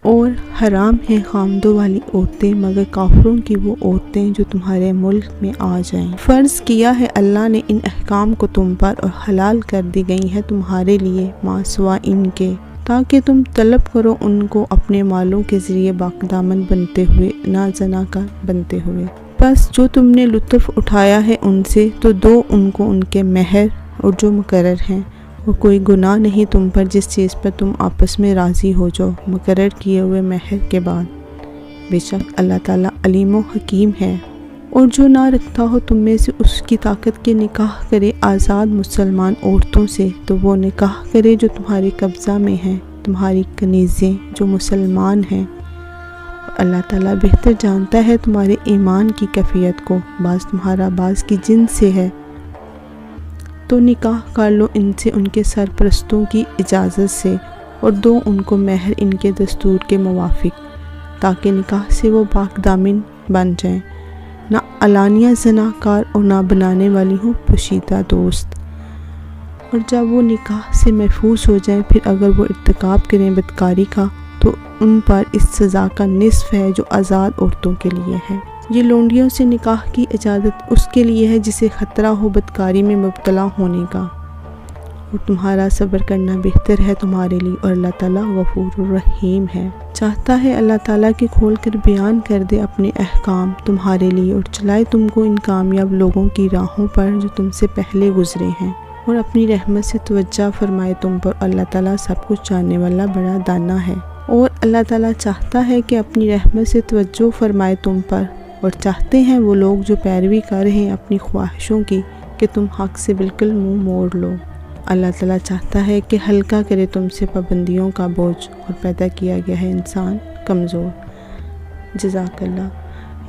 اور حرام ہیں خامدوں والی عورتیں مگر کافروں کی وہ عورتیں جو تمہارے ملک میں آ جائیں۔ فرض کیا ہے اللہ نے ان احکام کو تم پر اور حلال کر دی گئی ہے تمہارے لیے ما سوا ان کے، تاکہ تم طلب کرو ان کو اپنے مالوں کے ذریعے باقدامن بنتے ہوئے، نہ زناکار بنتے ہوئے۔ بس جو تم نے لطف اٹھایا ہے ان سے تو دو ان کو ان کے مہر اور جو مقرر ہیں، اور کوئی گناہ نہیں تم پر جس چیز پر تم آپس میں راضی ہو جاؤ مقرر کیے ہوئے مہر کے بعد، بے شک اللہ تعالیٰ علیم و حکیم ہے۔ اور جو نہ رکھتا ہو تم میں سے اس کی طاقت کے نکاح کرے آزاد مسلمان عورتوں سے تو وہ نکاح کرے جو تمہارے قبضہ میں ہیں، تمہاری کنیزیں جو مسلمان ہیں، اور اللہ تعالیٰ بہتر جانتا ہے تمہارے ایمان کی کیفیت کو، بعض تمہارا بعض کی جن سے ہے، تو نکاح کر لو ان سے ان کے سرپرستوں کی اجازت سے، اور دو ان کو مہر ان کے دستور کے موافق، تاکہ نکاح سے وہ پاک دامن بن جائیں، نہ علانیہ زناکار اور نہ بنانے والی ہوں پوشیدہ دوست۔ اور جب وہ نکاح سے محفوظ ہو جائیں پھر اگر وہ ارتکاب کریں بدکاری کا تو ان پر اس سزا کا نصف ہے جو آزاد عورتوں کے لیے ہے۔ یہ لونڈیوں سے نکاح کی اجازت اس کے لیے ہے جسے خطرہ ہو بدکاری میں مبتلا ہونے کا، اور تمہارا صبر کرنا بہتر ہے تمہارے لیے، اور اللہ تعالیٰ غفور الرحیم ہے۔ چاہتا ہے اللہ تعالیٰ کہ کھول کر بیان کر دے اپنے احکام تمہارے لیے اور چلائے تم کو ان کامیاب لوگوں کی راہوں پر جو تم سے پہلے گزرے ہیں، اور اپنی رحمت سے توجہ فرمائے تم پر، اللہ تعالیٰ سب کچھ جاننے والا بڑا دانا ہے۔ اور اللہ تعالیٰ چاہتا ہے کہ اپنی رحمت سے توجہ فرمائے تم پر، اور چاہتے ہیں وہ لوگ جو پیروی کر رہے ہیں اپنی خواہشوں کی کہ تم حق سے بالکل منہ موڑ لو۔ اللہ تعالیٰ چاہتا ہے کہ ہلکا کرے تم سے پابندیوں کا بوجھ، اور پیدا کیا گیا ہے انسان کمزور۔ جزاک اللہ۔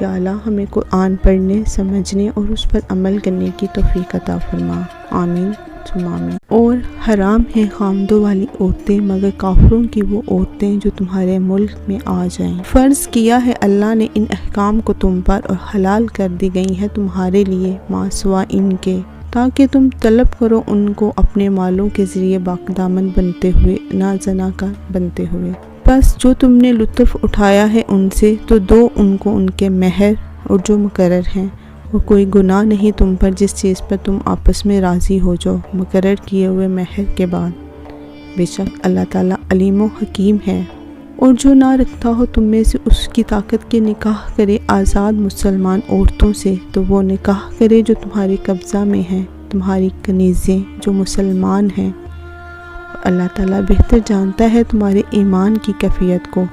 یا اللہ ہمیں قرآن پڑھنے، سمجھنے اور اس پر عمل کرنے کی توفیق عطا فرما، آمین ثم آمین۔ اور حرام ہیں خامدوں والی عورتیں مگر کافروں کی وہ عورتیں جو تمہارے ملک میں آ جائیں۔ فرض کیا ہے اللہ نے ان احکام کو تم پر اور حلال کر دی گئی ہے تمہارے لیے ما سوا ان کے، تاکہ تم طلب کرو ان کو اپنے مالوں کے ذریعے باقدامن بنتے ہوئے، نہ زناکار بنتے ہوئے۔ بس جو تم نے لطف اٹھایا ہے ان سے تو دو ان کو ان کے مہر اور جو مقرر ہیں، اور کوئی گناہ نہیں تم پر جس چیز پر تم آپس میں راضی ہو جاؤ مقرر کیے ہوئے مہر کے بعد، بے شک اللہ تعالیٰ علیم و حکیم ہے۔ اور جو نہ رکھتا ہو تم میں سے اس کی طاقت کے نکاح کرے آزاد مسلمان عورتوں سے تو وہ نکاح کرے جو تمہارے قبضہ میں ہیں، تمہاری کنیزیں جو مسلمان ہیں، اور اللہ تعالیٰ بہتر جانتا ہے تمہارے ایمان کی کیفیت کو۔